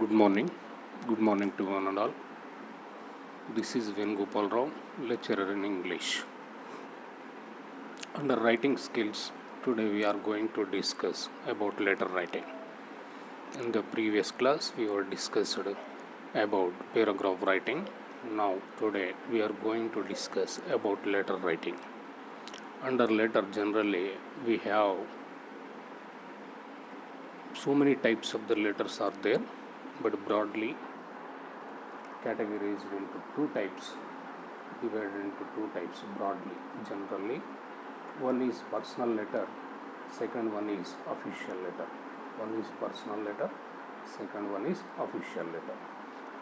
Good morning. Good morning to one and all. This is Venugopal Rao, lecturer in English. Under writing skills, today we are going to discuss about letter writing. In the previous class, we were discussed about paragraph writing. Now, today we are going to discuss about letter writing. Under letter, generally, we have so many types of the letters are there, but broadly categorized into two types, divided into two types broadly. Generally, one is personal letter, second one is official letter. One is personal letter, second one is official letter.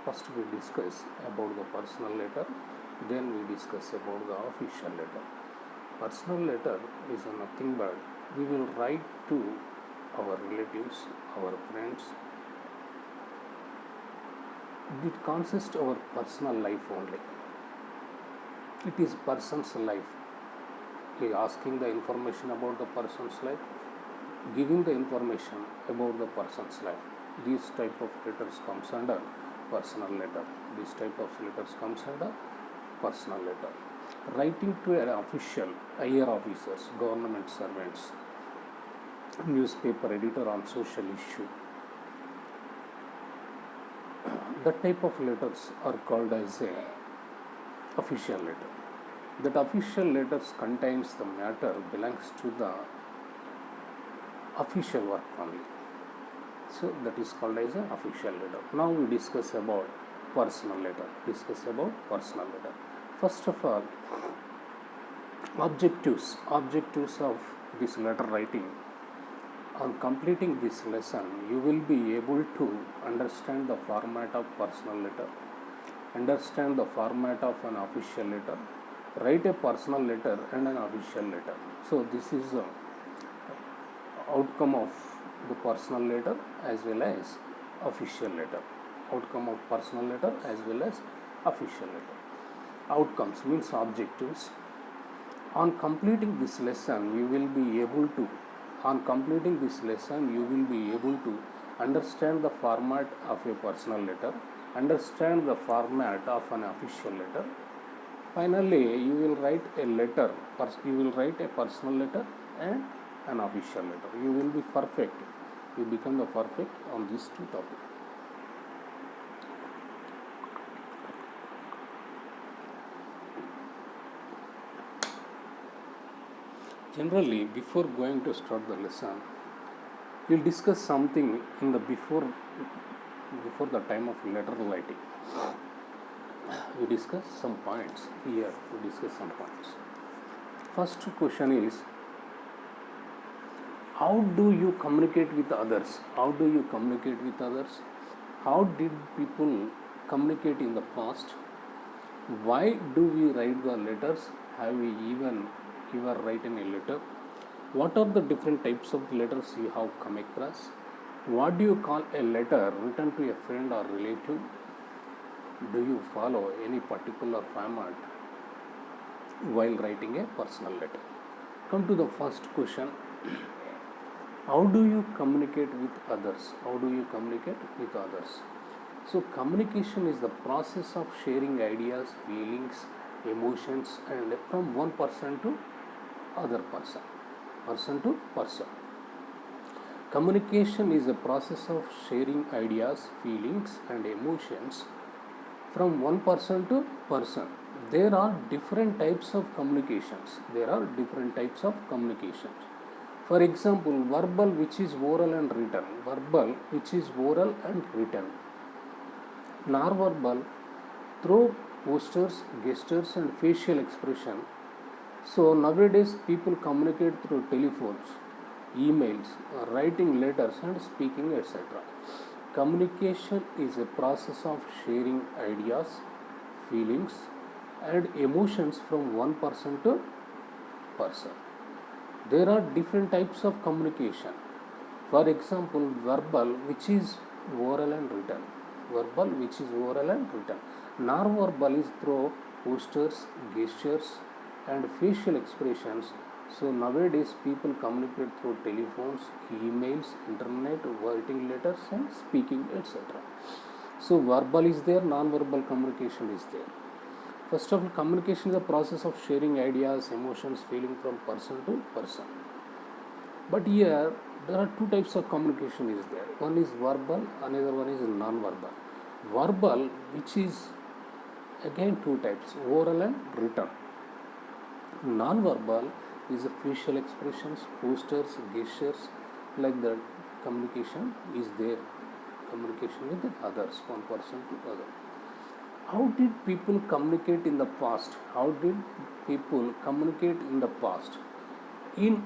First we discuss about the personal letter, then we discuss about the official letter. Personal letter is nothing but we will write to our relatives, our friends. It consists of our personal life only. It is person's life. Asking the information about the person's life, giving the information about the person's life. These type of letters comes under personal letter. This type of letters comes under personal letter. Writing to an official, higher officers, government servants, newspaper editor on social issue. That type of letters are called as a official letter. That official letters contains the matter belongs to the official work only. So that is called as an official letter. Now we discuss about personal letter. First of all, objectives of this letter writing. On completing this lesson, you will be able to understand the format of personal letter, understand the format of an official letter, write a personal letter and an official letter. So this is the outcome of the personal letter as well as official letter. Outcome of personal letter as well as official letter. Outcomes means objectives. On completing this lesson, you will be able to understand the format of a personal letter, understand the format of an official letter. Finally, you will write a letter. You will write a personal letter and an official letter. You will be perfect. You become the perfect on these two topics. Generally, before going to start the lesson, we'll discuss something in the before the time of letter writing. We discuss some points here. First question is, how do you communicate with others? How did people communicate in the past? Why do we write the letters? Have we ever written a letter? What are the different types of letters you have come across? What do you call a letter written to a friend or relative? Do you follow any particular format while writing a personal letter? Come to the first question. How do you communicate with others? So communication is the process of sharing ideas, feelings, emotions, and from one person to other person to person. Communication is a process of sharing ideas, feelings, and emotions from one person to person. There are different types of communications. For example, verbal, which is oral and written. Non-verbal, through postures, gestures, and facial expression. So nowadays people communicate through telephones, emails, writing letters, and speaking, etc. Communication is a process of sharing ideas, feelings, and emotions from one person to person. There are different types of communication. For example, verbal, which is oral and written. Non-verbal is through postures, gestures, and facial expressions. So nowadays people communicate through telephones, emails, internet, writing letters and speaking, etc. So verbal is there, non-verbal communication is there. First of all, communication is a process of sharing ideas, emotions, feeling from person to person. But here there are two types of communication is there. One is verbal, another one is non-verbal. Verbal, which is again two types, oral and written. Non-verbal is a facial expressions, posters, gestures, like that. Communication is there. Communication with others, one person to other. How did people communicate in the past? How did people communicate in the past? In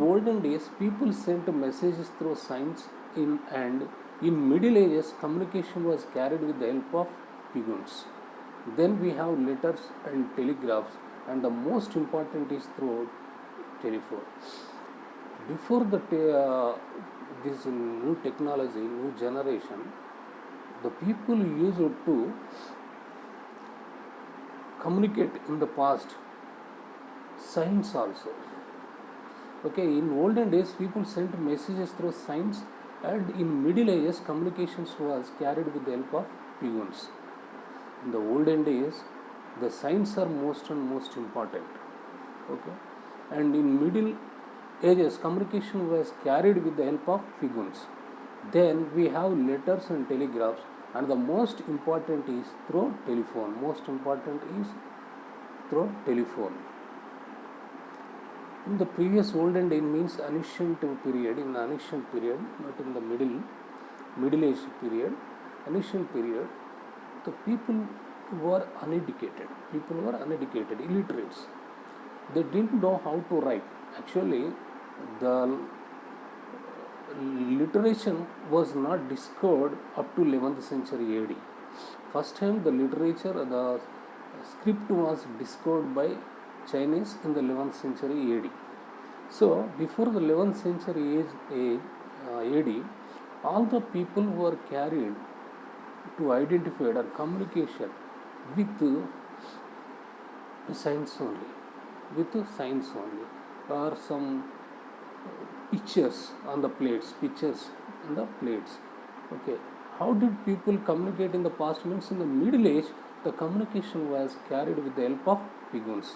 olden days, people sent messages through signs and in Middle Ages, communication was carried with the help of pagans. Then we have letters and telegraphs, and the most important is through telephone. Before this new technology, new generation, the people used to communicate in the past signs also. Okay, in olden days people sent messages through signs, and in Middle Ages communications was carried with the help of pagans. In the olden days the signs are most important. Okay, and in Middle Ages communication was carried with the help of pagans. Then we have letters and telegraphs, and the most important is through telephone. Most important is through telephone. In the previous olden day means ancient period, in the ancient period, not in the middle age period, ancient period, the people were uneducated. People were uneducated, illiterates. They didn't know how to write. Actually, the literature was not discovered up to 11th century AD. First time the literature, the script was discovered by Chinese in the 11th century AD. So before the 11th century AD, all the people were carried to identify or communication with signs only, or some pictures on the plates. Okay, how did people communicate in the past? Means in the Middle Age the communication was carried with the help of pagans.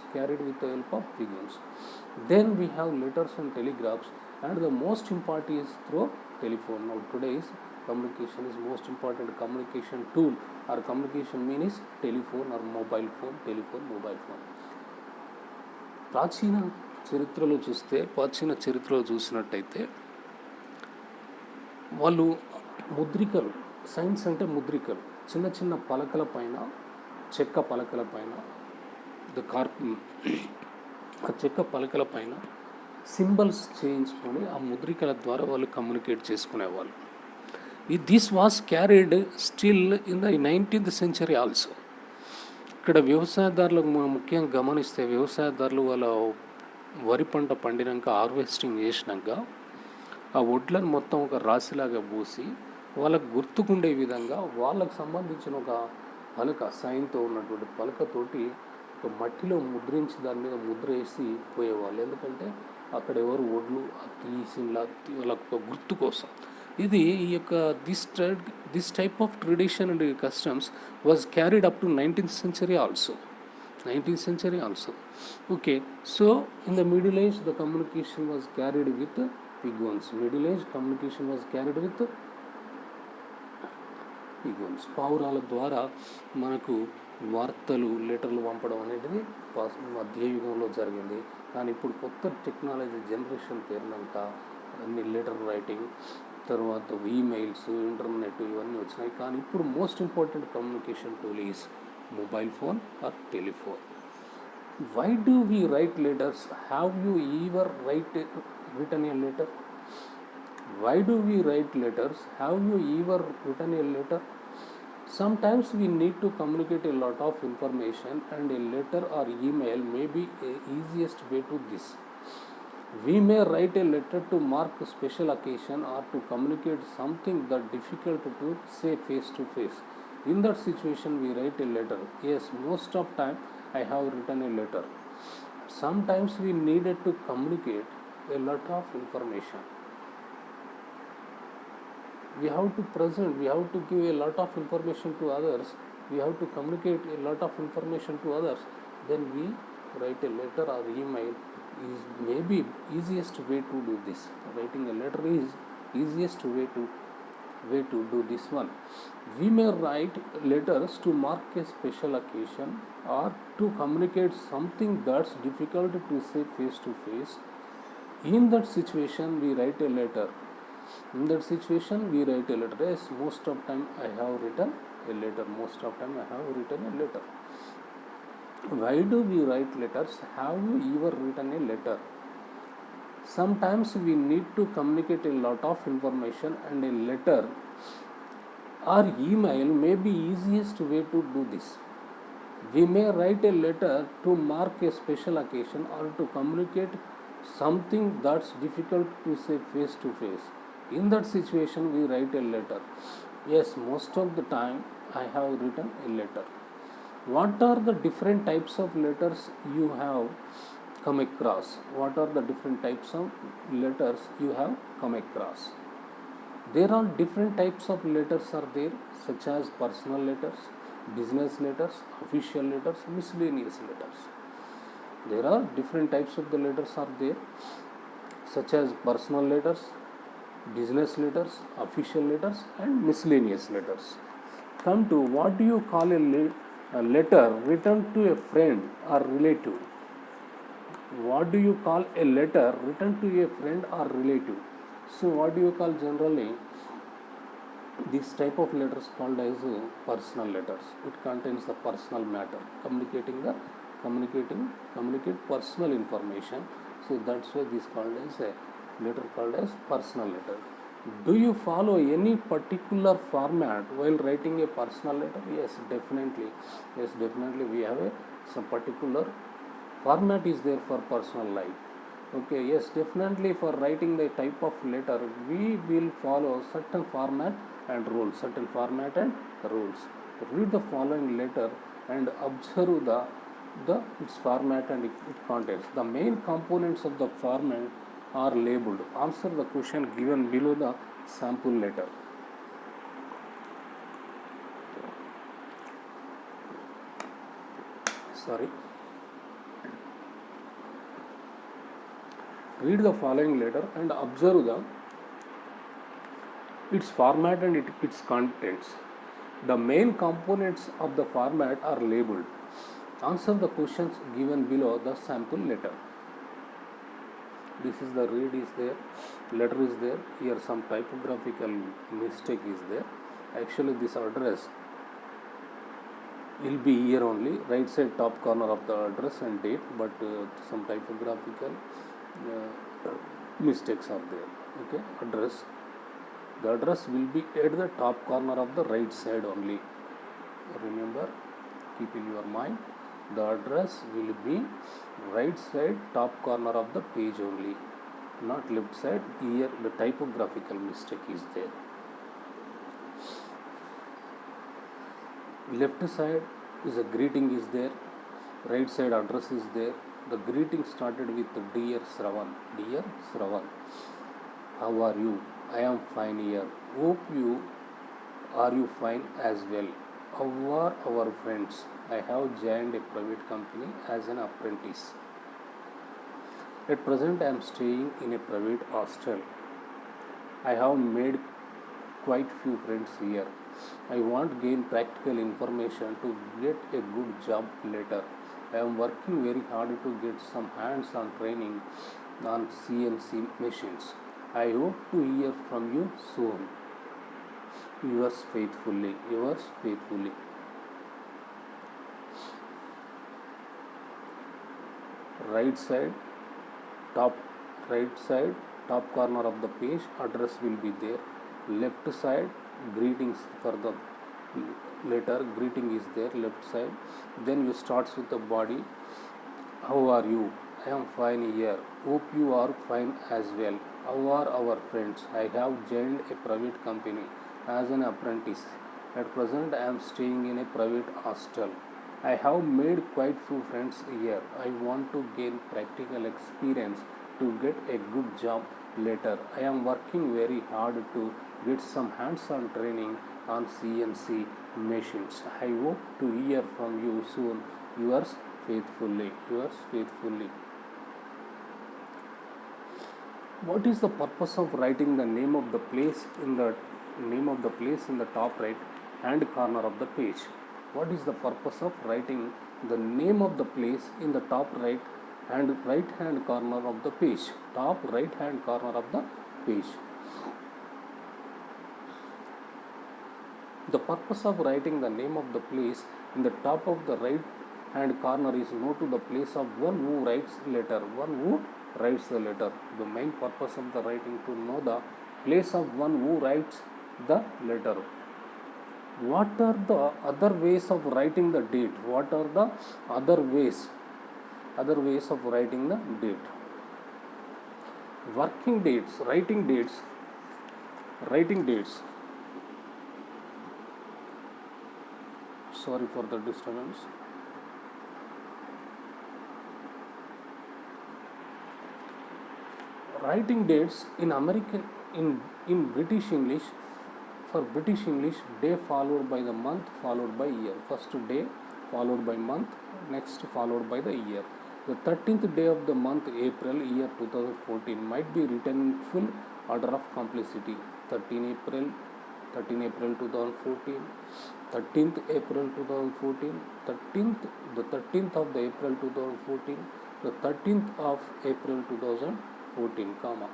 Then we have letters and telegraphs, and the most important is through telephone. Now today's communication is most important communication tool or communication mean is telephone or mobile phone. ప్రాచీన చరిత్రలో చూసినట్టయితే వాళ్ళు ముద్రికలు, science అంటే ముద్రికలు, చిన్న చిన్న పలకల పైన, చెక్క పలకల పైన, ఆ చెక్క పలకల పైన సింబల్స్ చేయించుకొని ఆ ముద్రికల ద్వారా వాళ్ళు కమ్యూనికేట్ చేసుకునేవాళ్ళు. This was carried still in the 19th century also. ఇక్కడ వ్యవసాయదారులకు ముఖ్యంగా గమనిస్తే, వ్యవసాయదారులు వాళ్ళ వరి పంట పండినాక హార్వెస్టింగ్ చేసినాక ఆ వడ్లను మొత్తం ఒక రాశిలాగా పోసి వాళ్ళకు గుర్తుకుండే విధంగా వాళ్ళకు సంబంధించిన ఒక పలక, సైన్తో ఉన్నటువంటి పలకతోటి ఒక మట్టిలో ముద్రించి దాని మీద ముద్ర వేసి పోయేవాళ్ళు. ఎందుకంటే అక్కడ ఎవరు వడ్లు తీసిలా వాళ్ళకు ఒక గుర్తు కోసం. ఇది ఈ యొక్క this type of tradition and customs was carried up to 19th century also. Okay, so in the Middle Age the communication was carried with pagans. Middle Age communication was carried with pagans. పావురాల ద్వారా మనకు వార్తలు, లెటర్లు పంపడం అనేది మధ్యయుగంలో జరిగింది. కానీ ఇప్పుడు కొత్త టెక్నాలజీ జనరేషన్ పేరునంత అన్ని లెటర్ రైటింగ్, తర్వాత ఈమెయిల్స్, ఇంటర్నెట్ ఇవన్నీ వచ్చినాయి. కానీ ఇప్పుడు most important communication tool is mobile phone are telephone. Why do we write letters? Have you ever written a letter? Why do we write letters? Have you ever written a letter? Sometimes we need to communicate a lot of information, and a letter or email may be the easiest way to this. We may write a letter to mark a special occasion or to communicate something that difficult to say face to face. In that situation we write a letter. Yes, most of time I have written a letter. sometimes we needed to communicate a lot of information. We have to give a lot of information to others, we have to communicate a lot of information to others, then we write a letter or email is maybe easiest way to do this. Writing a letter is easiest way to do this one. We may write letters to mark a special occasion or to communicate something that's difficult to say face to face. In that situation, we write a letter. Yes, most of time I have written a letter. Why do we write letters? Have you ever written a letter? Sometimes we need to communicate a lot of information, and a letter or email may be easiest way to do this. We may write a letter to mark a special occasion or to communicate something that's difficult to say face to face. In that situation, we write a letter. Yes, most of the time I have written a letter. What are the different types of letters you have come across? There are different types of letters are there, such as personal letters, business letters, official letters, miscellaneous letters. There are different types of the letters are there, such as personal letters, business letters, official letters, and miscellaneous letters. Come to what do you call a letter written to a friend or relative? What do you call a letter written to a friend or relative? So what do you call generally? This type of letters called as personal letters. It contains the personal matter, communicate personal information. So that's why this called as a letter called as personal letter. Do you follow any particular format while writing a personal letter? Yes, definitely. We have some particular format is there for personal life. Okay, yes, definitely for writing the type of letter, we will follow certain format and rules. Read the following letter and observe its format and its contents. The main components of the format are labeled. Answer the question given below the sample letter. Read the following letter and observe its format and its contents. The main components of the format are labeled. Answer the questions given below the sample letter. This is the read is there, letter is there. Here some typographical mistake is there. Actually this address will be here only, right side top corner of the address and date, but some typographical mistakes are there. Okay, the address will be at the top corner of the right side only. Remember, keep in your mind, the address will be right side top corner of the page only, not left side. Here the typographical mistake is there. Left side is a greeting is there, right side address is there. The greeting started with Dear Shravan. Dear Shravan, how are you? I am fine here. Hope you are you fine as well. How are our friends? I have joined a private company as an apprentice. At present I am staying in a private hostel. I have made quite few friends here. I want to gain practical information to get a good job later. I am working very hard to get some hands-on training on CNC machines. I hope to hear from you soon. Yours faithfully. Right side top corner of the page, address will be there. Left side, greetings for the letter, greeting is there, left side. Then you starts with the body. How are you? I am fine here. Hope you are fine as well. How are our friends? I have joined a private company as an apprentice. At present I am staying in a private hostel. I have made quite few friends here. I want to gain practical experience to get a good job later. I am working very hard to get some hands-on training on CNC machines. I hope to hear from you soon. Yours faithfully. Yours faithfully. What is the purpose of writing the name of the place in the top right hand corner of the page? What is the purpose of writing the name of the place in the top right hand corner of the page? Top right hand corner of the page. The purpose of writing the name of the place in the top of the right hand corner is known to the place of one who writes letter. One who writes the letter. The main purpose of the writing to know the place of one who writes the letter. What are the other ways of writing the date? What are the other ways of writing the date? Working dates, writing dates. Sorry for the disturbance. Writing dates in British English. For British English, day followed by the month followed by year. First day followed by month, next followed by the year. The 13th day of the month April year 2014 might be written in full order of complexity. 13 April 2014, 13th April 2014, the 13th of the April 2014, the 13th of April 2014, comma.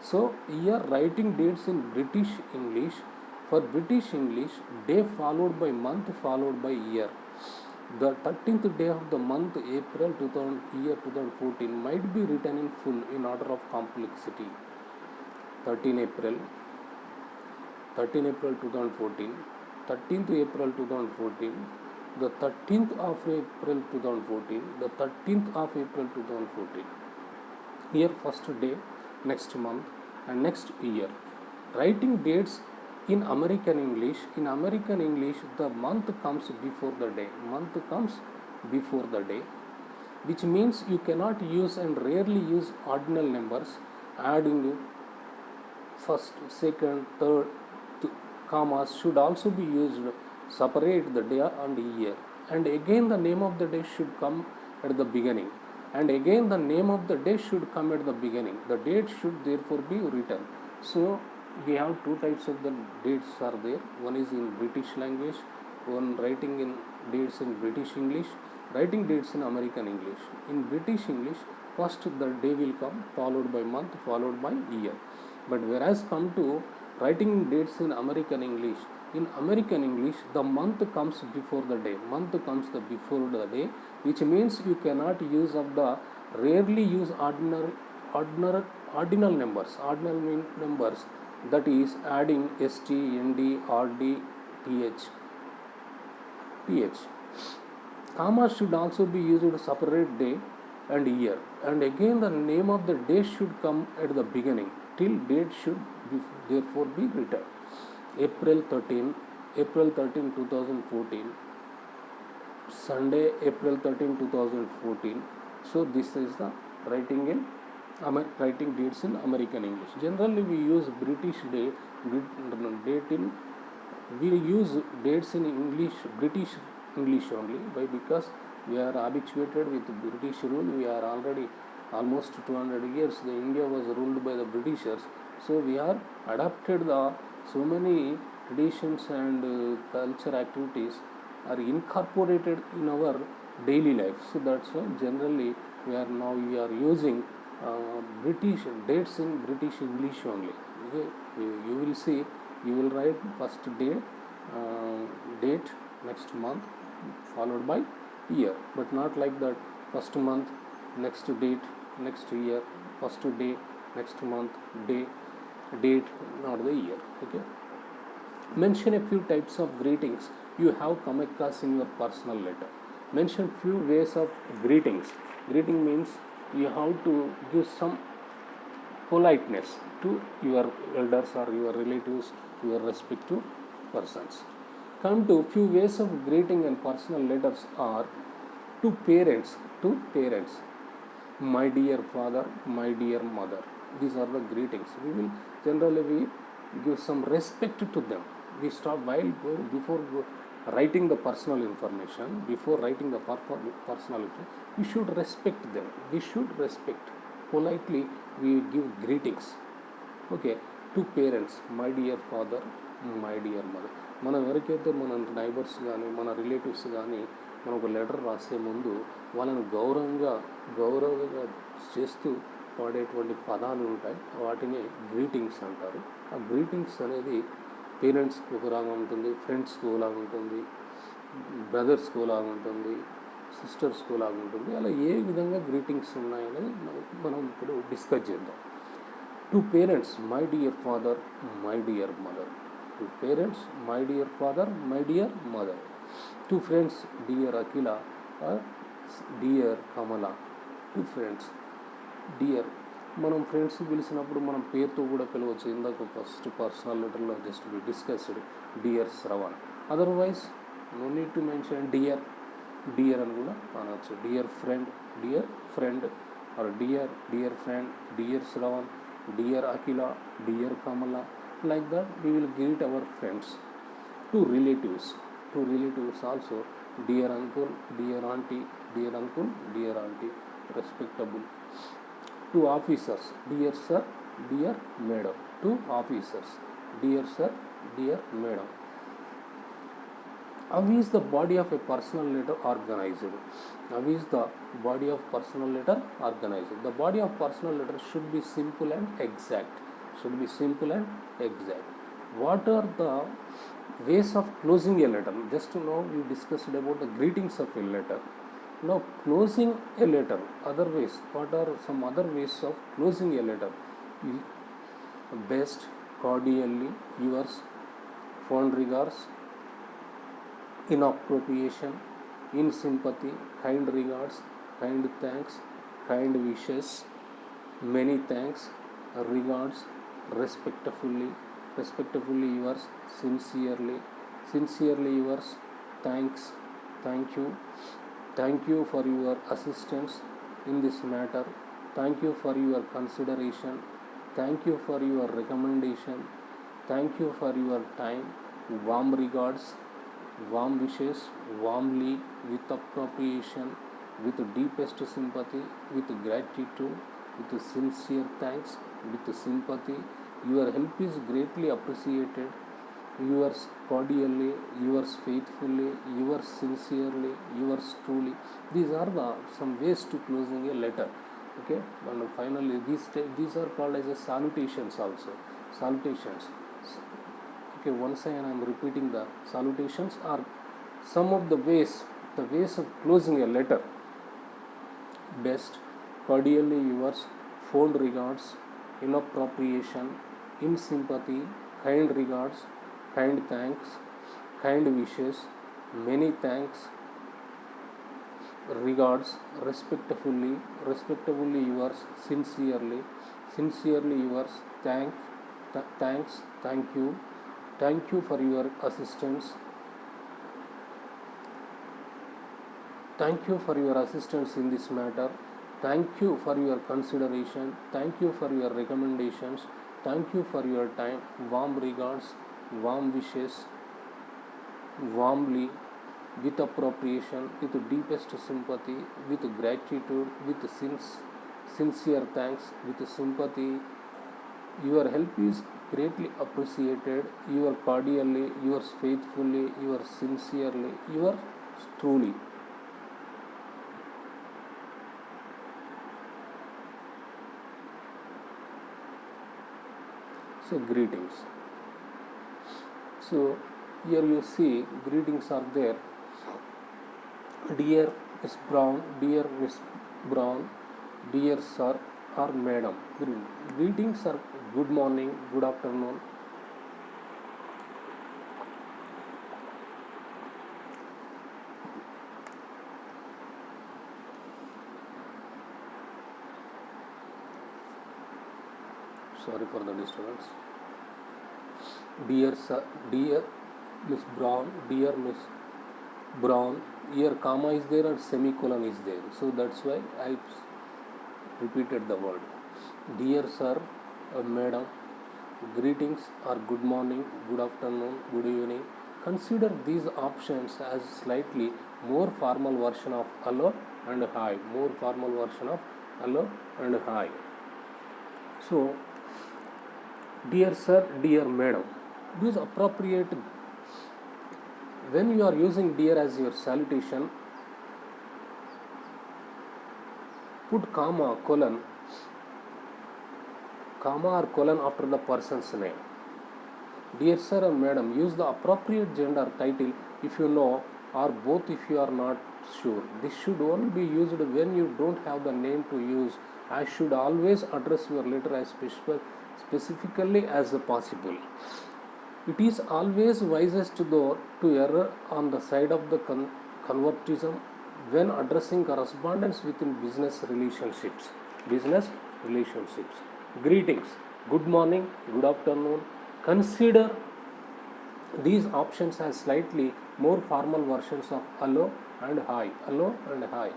So here writing dates in British English. For British English, day followed by month followed by year. The 13th day of the month April 2014 might be written in full in order of complexity. 13 April 2014, 13th April 2014, the 13th of April 2014, the 13th of April 2014. Here first day, next month and next year. Writing dates in American English, the month comes before the day. Which means you cannot use and rarely use ordinal numbers, adding first, second, third, commas should also be used. Separate the day and year, and again the name of the day should come at the beginning, and again the name of the day should come at the beginning. The date should therefore be written. So we have two types of the dates are there. One is in British language, one writing in dates in British English, writing dates in American English. In British English, first the day will come followed by month followed by year. But whereas come to writing dates in American English, the month comes before the day. Which means you cannot use of the rarely use ordinal numbers. Ordinal numbers, that is adding st, nd, rd, th. Comma should also be used to separate day and year, and again the name of the day should come at the beginning. Till date should therefore be written. April 13, 2014, Sunday, April 13, 2014. So this is the writing dates in American English. Generally we use we use dates in British English only. Why? Because we are habituated with British rule. We are already almost 200 years. The India was ruled by the Britishers. So we are adapted so many traditions and culture activities are incorporated in our daily life. So that's why generally we are using British dates in British English only. Okay? You will see, you will write first day, date, next month followed by year, but not like that. First month, next date, next year, first day, next month, date, not the year. Okay. Mention a few types of greetings you have come across in your personal letter. Mention few ways of greetings. Greeting means you have to give some politeness to your elders or your relatives, your respective persons. Come to few ways of greeting and personal letters are to parents, my dear father, my dear mother. These are the greetings. We will generally give some respect to them. We start while going before writing the personal information. Before writing the personal information, we should respect them. We should respect. Politely, we give greetings. Okay to parents my dear father my dear mother. మనం ఎవరికైతే మన neighbours కానీ మన relatives కానీ మనం ఒక letter రాసే ముందు వాళ్ళని గౌరవంగా చేస్తూ వాడేటువంటి పదాలు ఉంటాయి. వాటిని గ్రీటింగ్స్ అంటారు. ఆ గ్రీటింగ్స్ అనేది పేరెంట్స్కి ఒకలాగా ఉంటుంది, ఫ్రెండ్స్కి ఒకలాగా ఉంటుంది, బ్రదర్స్కి ఒకలాగా ఉంటుంది, సిస్టర్స్కి ఒకలాగా ఉంటుంది. అలా ఏ విధంగా గ్రీటింగ్స్ ఉన్నాయనేది మనం ఇప్పుడు డిస్కస్ చేద్దాం. To parents, my dear father, my dear mother. To parents, my dear father, my dear mother. To friends, dear Akila or dear Kamala. To friends, dear. మనం ఫ్రెండ్స్ పిలిచినప్పుడు మనం పేరుతో కూడా పిలవచ్చు. ఇందాక ఫస్ట్ పర్సనల్ లెటర్లో just discussed dear Shravan. Otherwise no need to mention dear అని కూడా అనవచ్చు. Dear friend or dear friend, dear Shravan, dear Akila, dear Kamala. Like that we will greet our friends. To relatives also, dear uncle, dear auntie, respectable. To officers, dear sir, dear madam. To officers, dear sir, dear madam. How is the body of a personal letter organized? How is the body of personal letter organized? The body of personal letter should be simple and exact. What are the ways of closing a letter? Just now we discussed about the greetings of a letter. Now closing a letter, other ways. What are some other ways of closing a letter? Best, cordially, yours, fond regards, in appropriation, in sympathy, kind regards, kind thanks, kind wishes, many thanks, regards, respectfully yours, sincerely yours, thanks, thank you for your assistance in this matter, thank you for your consideration, thank you for your recommendation, thank you for your time, warm regards, warm wishes, warmly, with appropriation, with deepest sympathy, with gratitude, with sincere thanks, with sympathy. Your help is greatly appreciated. Yours cordially, yours faithfully, yours sincerely, yours truly. These are some ways to closing a letter. Okay, and finally these are called as a salutations also. Salutations. Okay, once again I am repeating the salutations are some of the ways of closing a letter. Best, cordially yours, fond regards, in appropriation, in sympathy, kind regards, kind thanks, kind wishes, many thanks, regards, respectfully yours, sincerely yours, thanks, thank you for your assistance, in this matter, thank you for your consideration, thank you for your recommendations, thank you for your time, warm regards, warm wishes, warmly, with appropriation, with deepest sympathy, with gratitude, with sincere thanks, with sympathy. Your help is greatly appreciated. Yours cordially, yours faithfully, yours sincerely, yours truly. So greetings. So here you see greetings are there. Dear Miss Brown, dear Miss Brown, dear sir or madam. Greetings are good morning, good afternoon. Sorry for the disturbance. Dear sir, Miss Brown, dear Miss Brown. Here comma is there and semicolon is there. So that's why I repeated the word. Dear sir, madam, greetings or good morning, good afternoon, good evening. Consider these options as slightly more formal version of hello and hi. More formal version of hello and hi. So, dear sir, dear madam, use appropriate. When you are using dear as your salutation, put comma, colon, comma or colon after the person's name. Dear sir and madam, use the appropriate gender title if you know or both if you are not sure. This should only be used when you don't have the name to use. I should always address your letter as specifically as possible. It is always wisest though to err on the side of the conservatism when addressing correspondence within business relationships. Business relationships. Greetings. Good morning. Good afternoon. Consider these options as slightly more formal versions of hello and hi. Hello and hi.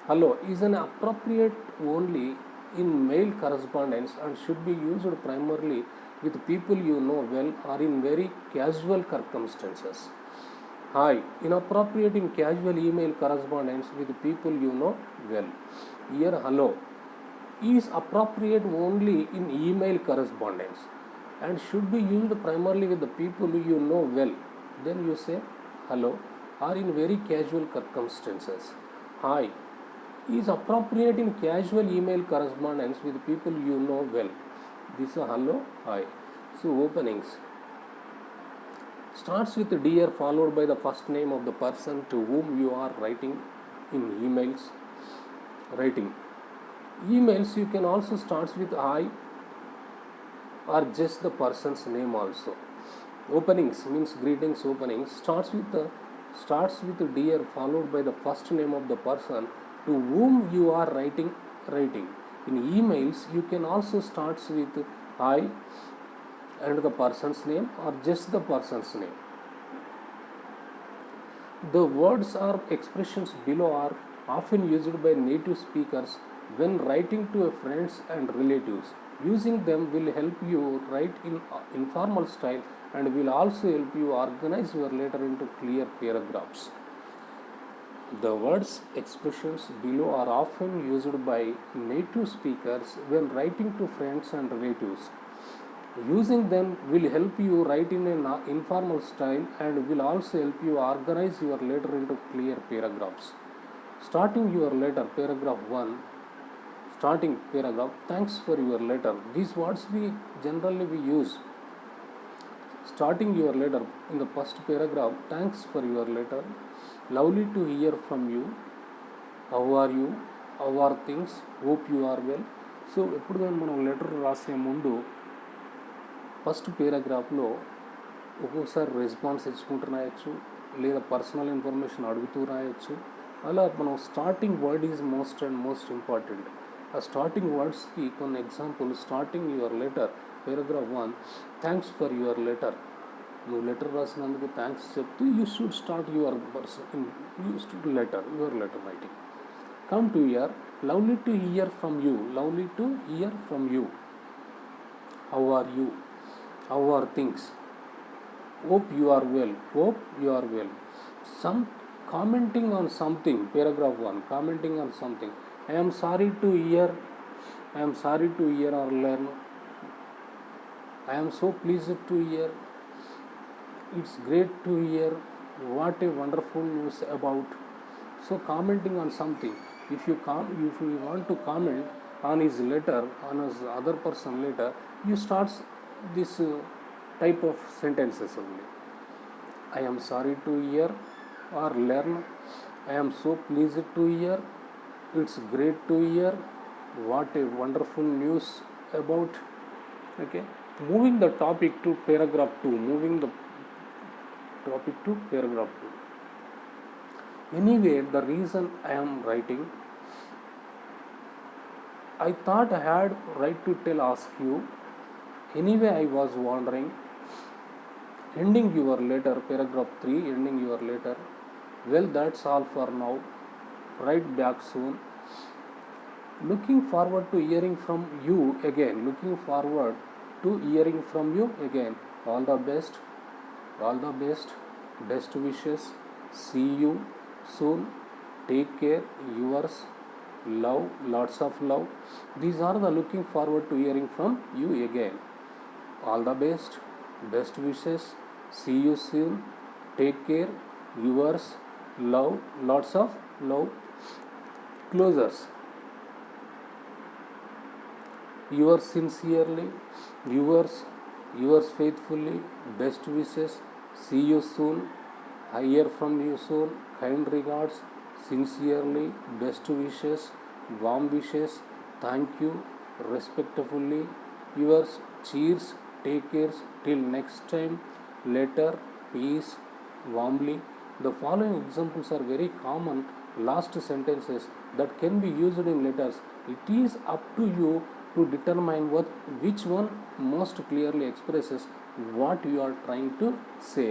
Hello is an appropriate only in mail correspondence and should be used primarily with people you know well or in very casual circumstances. Hi, inappropriate in casual email correspondence with people you know well. Here, hello is appropriate only in email correspondence and should be used primarily with the people you know well. Then you say hello or in very casual circumstances. Hi is appropriate in casual email correspondence with people you know well. This is hello, hi. So openings starts with dear followed by the first name of the person to whom you are writing in emails. Writing emails you can also starts with hi or just the person's name also. Openings means greetings. Openings starts with dear followed by the first name of the person to whom you are writing. In emails you can also starts with hi and the person's name or just the person's name. The words or expressions below are often used by native speakers when writing to friends and relatives. Using them will help you write in informal style and will also help you organize your letter into clear paragraphs. The words expressions below are often used by native speakers when writing to friends and relatives. Using them will help you write in an informal style and will also help you organize your letter into clear paragraphs. Starting your letter, paragraph 1. Starting paragraph, thanks for your letter. These words we generally use. Starting your letter in the first paragraph, thanks for your letter. Lovely to hear from you. How are you? How are things? Hope you are well. So ఎప్పుడు కానీ మనం letter రాసే ముందు first పేరాగ్రాఫ్లో ఒక్కొక్కసారి response ఇచ్చుకుంటూ రాయొచ్చు లేదా personal information అడుగుతూ రాయొచ్చు. అలా మనం starting word is most important. ఆ స్టార్టింగ్ వర్డ్స్కి కొన్ని example. Starting your letter paragraph 1 thanks for your letter. నువ్వు లెటర్ రాసినందుకు థ్యాంక్స్ చెప్తూ you should start your your letter writing. Come to hear, lovely to hear from you. Lovely to hear from you. How are you? How are things? Hope you are well. Hope you are well. Some commenting on something. Paragraph 1. Commenting on something. I am sorry to hear. I am sorry to hear or learn. I am so pleased to hear. It's great to hear. What a wonderful news about. So commenting on something. If you want to comment on his letter, on his other person letter, you start this type of sentences only. I am sorry to hear or learn. I am so pleased to hear. It's great to hear. What a wonderful news about. Okay. Moving the topic to paragraph 2. Moving the topic to paragraph 2. Anyway, the reason I am writing, I thought I had right to ask you. Anyway, I was wondering. Ending your letter, paragraph 3, ending your letter. Well, that's all for now. Write back soon. Looking forward to hearing from you again. Looking forward to hearing from you again. All the best. All the best. Best wishes. See you soon. Take care. Yours. Love. Lots of love. These are the looking forward to hearing from you again. All the best. Best wishes. See you soon. Take care. Yours. Love. Lots of love. Closers. Yours sincerely, yours faithfully, best wishes, see you soon, I hear from you soon, kind regards, sincerely, best wishes, warm wishes, thank you, respectfully, yours, cheers, take care, till next time, later, peace, warmly. The following examples are very common last sentences that can be used in letters. It is up to you to determine which one most clearly expresses what you are trying to say.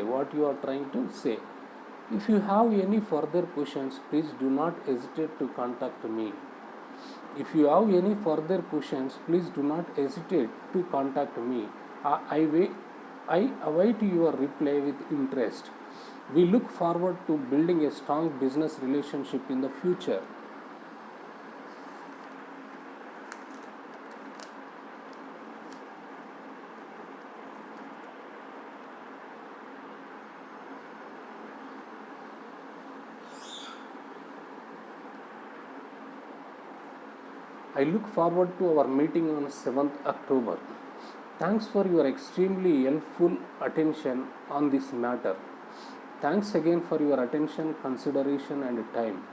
If you have any further questions, please do not hesitate to contact me. If you have any further questions, please do not hesitate to contact me. I await your reply with interest. We look forward to building a strong business relationship in the future. I look forward to our meeting on 7th October. Thanks for your extremely helpful attention on this matter. Thanks again for your attention, consideration and time.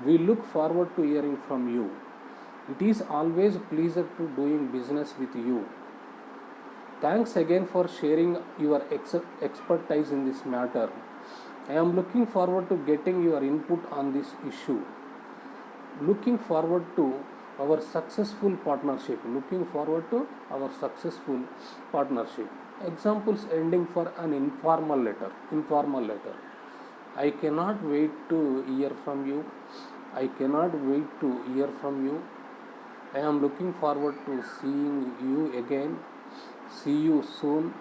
We look forward to hearing from you. It is always a pleasure to doing business with you. Thanks again for sharing your expertise in this matter. I am looking forward to getting your input on this issue. Looking forward to our successful partnership. Examples ending for an informal letter. I cannot wait to hear from you. I am looking forward to seeing you again. See you soon.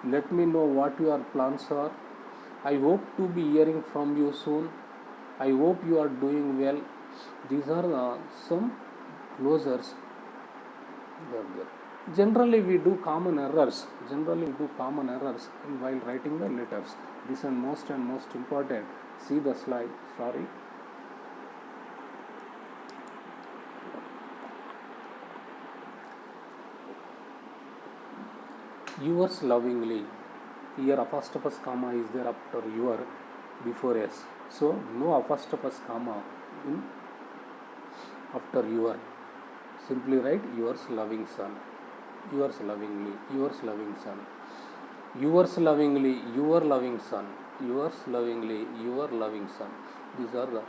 Let me know what your plans are. I hope to be hearing from you soon. I hope you are doing well. These are some closers. Generally, we do common errors. While writing the letters. This is most important. See the slide. Sorry. Yours lovingly. Here apostrophe comma is there after your before s. So no apostrophe comma in after your. Simply write yours loving son. Yours lovingly. Yours loving son. Yours lovingly. Your loving son. Yours lovingly. Your loving son. These are the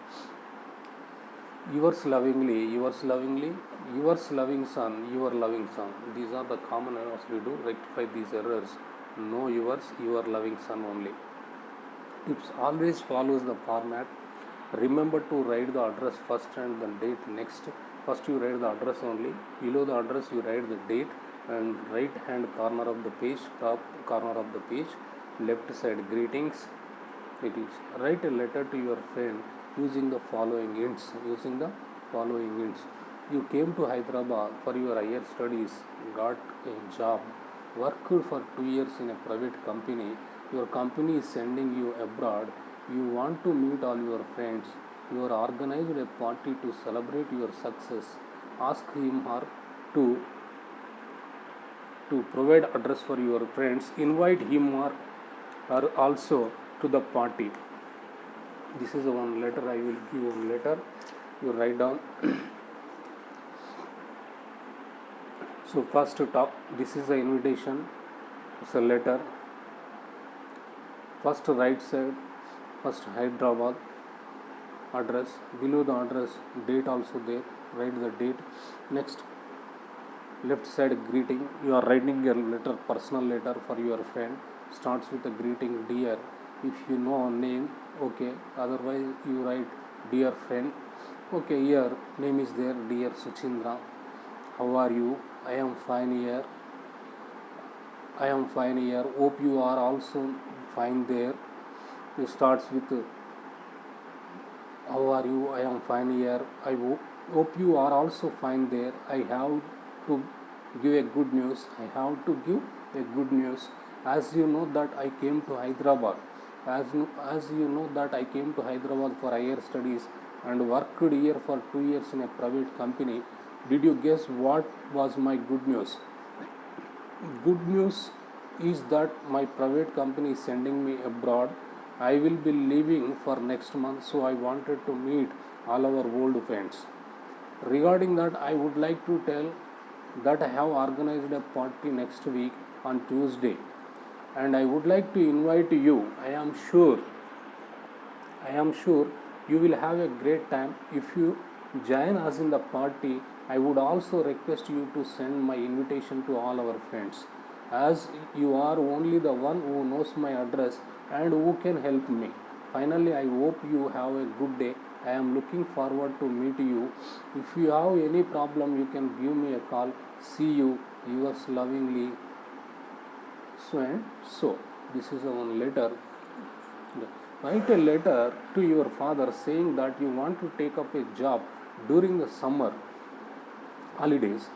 yours lovingly. Yours lovingly. Yours loving son. Your loving son. These are the common errors we do. Rectify these errors. No yours. Your loving son only. It always follows the format. Remember to write the address first and the date next. First you write the address only. Below the address you write the date and right hand corner of the page, top corner of the page, left side greetings. It is write a letter to your friend using the following hints. You came to Hyderabad for your higher studies, got a job, worked for 2 years in a private company. Your company is sending you abroad. You want to meet all your friends. You are organized a party to celebrate your success. Ask him or to provide address for your friends. Invite him or also to the party. This is one letter. I will give one letter. You write down. So first to talk. This is the invitation. It's a letter. First right side. First Hyderabad address. Below the address, date also there. Write the date. Next, left side greeting. You are writing your letter, personal letter for your friend. starts with a greeting dear. If you know a name, okay, otherwise you write dear friend. Okay, here name is there, dear Suchindra, how are you? I am fine here. I am fine here. Hope you are also fine there. It starts with how are you? I am fine here. I hope you are also fine there. I have to give a good news. I have to give a good news. As you know that I came to Hyderabad. As you know that I came to Hyderabad for higher studies and worked here for 2 years in a private company. Did you guess what was my good news? Good news is that my private company is sending me abroad. I will be leaving for next month, so I wanted to meet all our old friends. Regarding that, I would like to tell that I have organized a party next week on Tuesday, and I would like to invite you. I am sure you will have a great time if you join us in the party. I would also request you to send my invitation to all our friends, as you are only the one who knows my address and who can help me. Finally, I hope you have a good day. I am looking forward to meet you. If you have any problem, you can give me a call. See you, yours lovingly, so and so. This is one letter. Write a letter to your father saying that you want to take up a job during the summer holidays.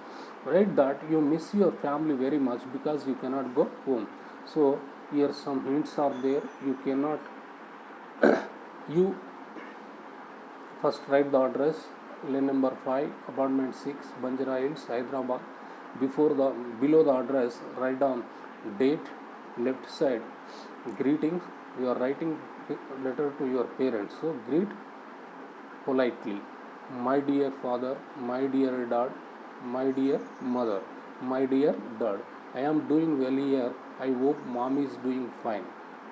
Write that you miss your family very much because you cannot go home. So here some hints are there. You cannot you first write the address, lane number 5, apartment 6, Banjara Hills, Hyderabad. Below the address, write down date, left side greetings. You are writing letter to your parents, so greet politely. My dear father, my dear dad, my dear mother, my dear dad, I am doing well here. I hope mom is doing fine.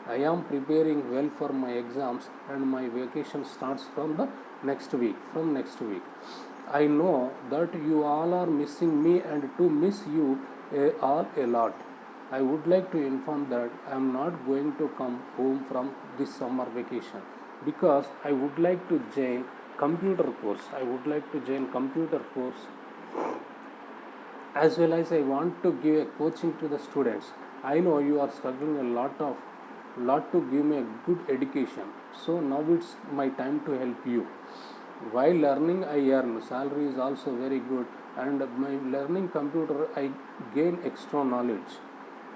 I am preparing well for my exams and my vacation starts from the next week. I know that you all are missing me and to miss you all a lot. I would like to inform that I am not going to come home from this summer vacation because I would like to join computer course. As well as I want to give a coaching to the students. I know you are struggling a lot to give me a good education. So now it's my time to help you. While learning, I earn. Salary is also very good, and by learning computer, I gain extra knowledge.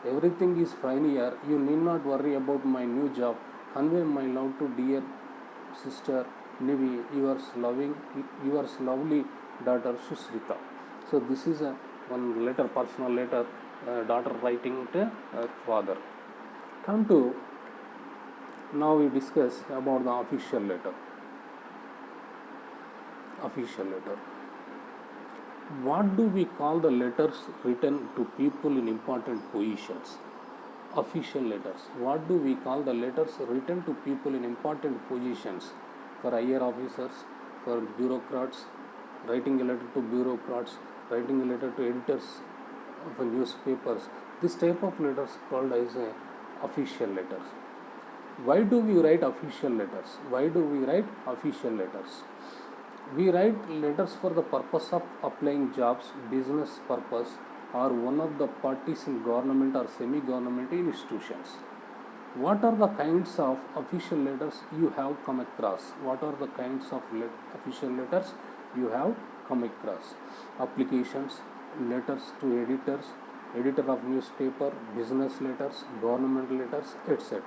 Everything is fine here. You need not worry about my new job. Convey my love to dear sister Nivi, yours lovely daughter Susrita. So this is a one letter, personal letter, daughter writing to father. Come to now we discuss about the official letter. What do we call the letters written to people in important positions? Official letters. What do we call the letters written to people in important positions? For higher officers, for bureaucrats, writing a letter to bureaucrats, writing a letter to editors of newspapers. This type of letters called as official letters. Why do we write official letters? We write letters for the purpose of applying jobs, business purpose, or one of the parties in government or semi-government institutions. What are the kinds of official letters you have come across? Official letters you have come across? Applications, letters to editors, editor of newspaper, business letters, government letters, etc.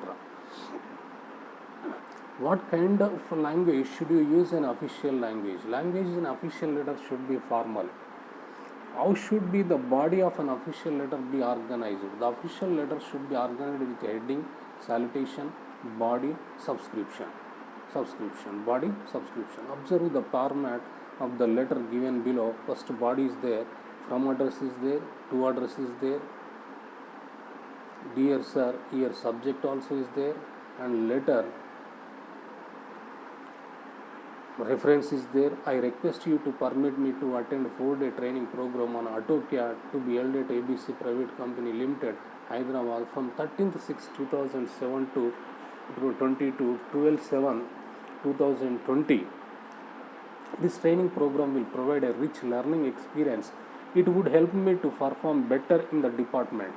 What kind of language should you use in official language? Language in official letter should be formal. How should be the body of an official letter be organized? The official letter should be organized with heading, salutation, body, subscription. Body, subscription. Observe the format of the letter given below. First body is there, from address is there, to address is there, dear sir, here subject also is there, and letter reference is there. I request you to permit me to attend 4-day training program on AutoCAD to be held at ABC Private Company Limited, Hyderabad from 13th 6 2007 to 12/7 2020. This training program will provide a rich learning experience. It would help me to perform better in the department.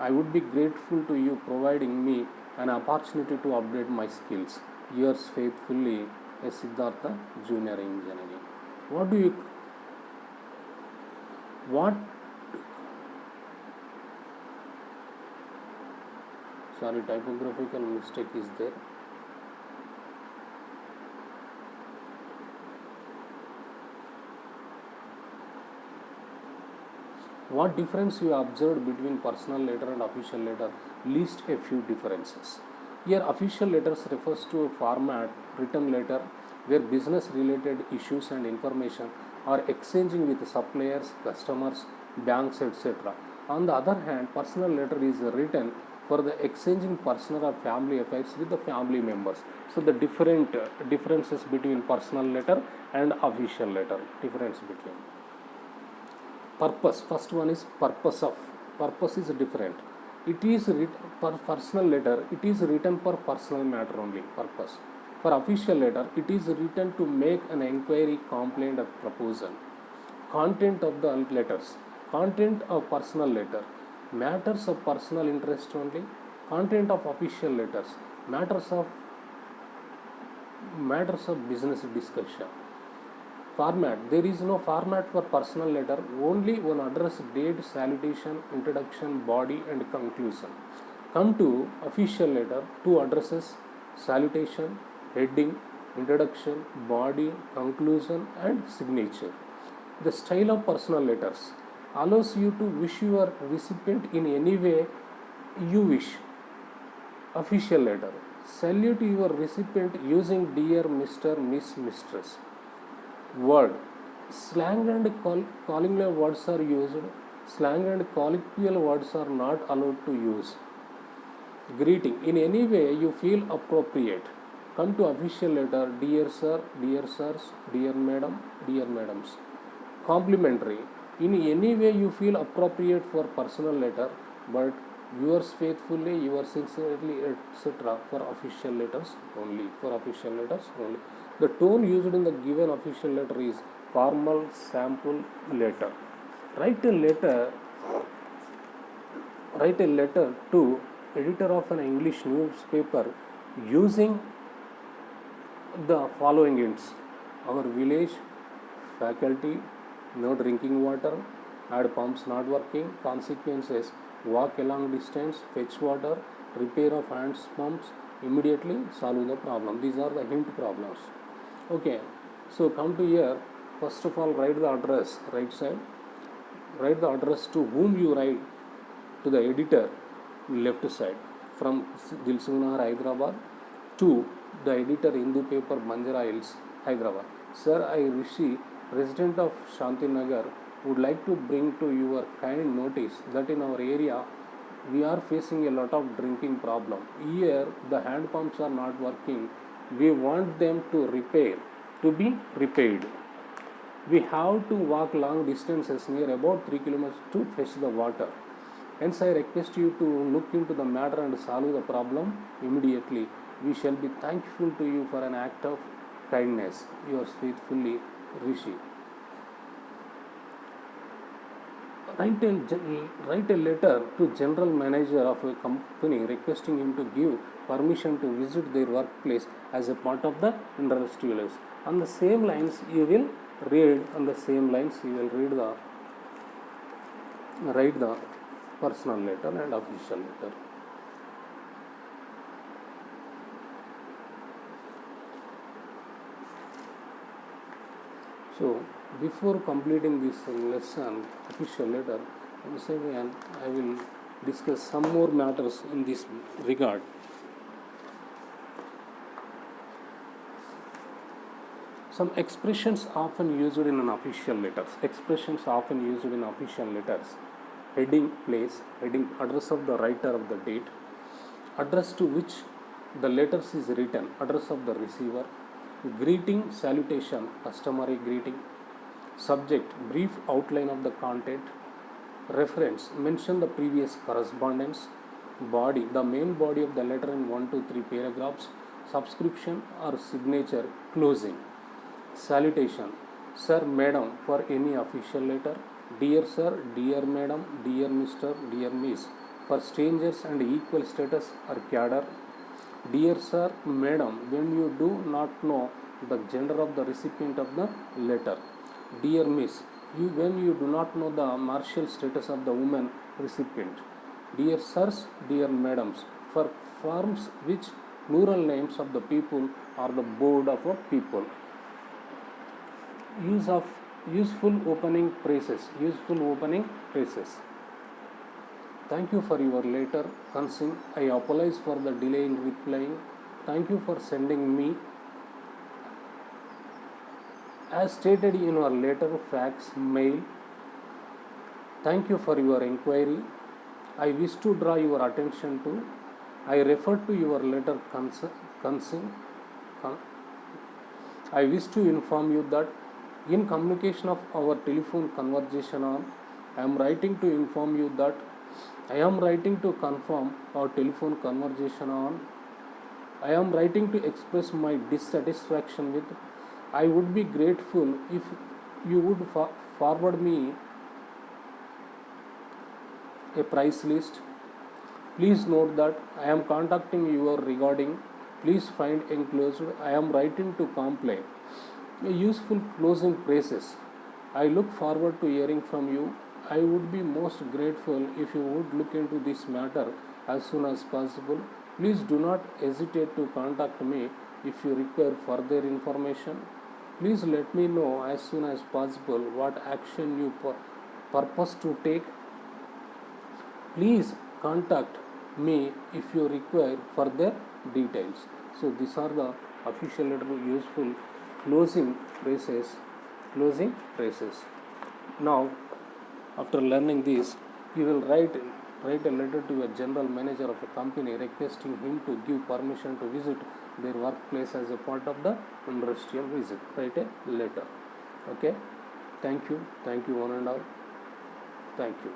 I would be grateful to you providing me an opportunity to update my skills. Yours faithfully, a Siddhartha, Junior Engineering. What do you, what, sorry, typographical mistake is there. What difference you observed between personal letter and official letter? List a few differences. Here, official letters refers to a format, written letter, where business related issues and information are exchanging with suppliers, customers, banks, etc. On the other hand, personal letter is written for the exchanging personal or family affairs with the family members. So the different differences between personal letter and official letter. Difference between. Purpose. First one is purpose of. Purpose is different. It is written for personal letter. It is written for personal matter only. Purpose. For official letter, it is written to make an inquiry, complaint, or proposal. Content of the letters. Content of personal letter. Matters of personal interest only. Content of official letters. Matters of business discussion. Format. There is no format for personal letter, only one address, date, salutation, introduction, body, and conclusion. Come to official letter, two addresses, salutation, heading, introduction, body, conclusion, and signature. The style of personal letters allows you to wish your recipient in any way you wish. Official letter. Salute your recipient using dear Mr., Miss, Mistress. Word. Slang and colloquial words are used. Slang and colloquial words are not allowed to use. Greeting. In any way you feel appropriate. Come to official letter, dear sir, dear sirs, dear madam, dear madams. Complimentary. In any way you feel appropriate for personal letter, but yours faithfully, yours sincerely, etc. for official letters only. For official letters only. The tone used in the given official letter is formal sample letter. Write a letter to editor of an English newspaper using the following hints. Our village, faculty, no drinking water, add pumps not working, consequences, walk a long distance, fetch water, repair of hand pumps, immediately solve the problem. These are the hint problems. Okay, so come to here. First of all, write the address, right side. Write the address to whom you write, to the editor, left side. From Dilsukhnagar, Hyderabad, to the editor, Hindu paper, Banjara Hills, Hyderabad. Sir, I Rishi, resident of Shantinagar, would like to bring to your kind notice that in our area we are facing a lot of drinking problem. Here the hand pumps are not working. We want them to be repaired. We have to walk long distances, near about 3 kilometers, to fetch the water. Hence, I request you to look into the matter and solve the problem immediately. We shall be thankful to you for an act of kindness. Yours faithfully, Rishi. Write a letter to general manager of a company requesting him to give permission to visit their workplace as a part of the industrial. On the same lines you will read write the personal letter and official letter. So before completing this lesson, official letter, I will discuss some more matters in this regard. Some expressions often used in an official letters. Heading, place, heading, address of the writer of the date, address to which the letters is written, address of the receiver, Greeting, salutation, customary greeting. Subject, brief outline of the content. Reference, mention the previous correspondence. Body, the main body of the letter in 1 to 3 paragraphs. Subscription or signature, closing. Salutation, sir, madam, for any official letter. Dear sir, dear madam, dear Mr., dear Miss, for strangers and equal status or cadre. Dear sir, madam, when you do not know the gender of the recipient of the letter. Dear Miss, when you do not know the marital status of the woman recipient. Dear sirs, dear madams, for forms which plural names of the people or the board of a people. Use of useful opening phrases. Useful opening phrases. Thank you for your letter, Kansing. I apologize for the delay in replying. Thank you for sending me. As stated in your letter, fax, mail. Thank you for your inquiry. I wish to draw your attention to. I refer to your letter, Kansing. I wish to inform you that in communication of our telephone conversation on, I am writing to inform you that I am writing to confirm our telephone conversation on. I am writing to express my dissatisfaction with. I would be grateful if you would forward me a price list. Please note that I am contacting you regarding. Please find enclosed. I am writing to complain. A useful closing phrases. I look forward to hearing from you. I would be most grateful if you would look into this matter as soon as possible. Please do not hesitate to contact me if you require further information. Please let me know as soon as possible what action you purpose to take. Please contact me if you require further details. So these are the official letter useful closing phrases. Closing phrases. Now, after learning this, you will write a letter to a general manager of a company requesting him to give permission to visit their workplace as a part of the industrial visit. Write a letter. Okay. Thank you one and all. Thank you.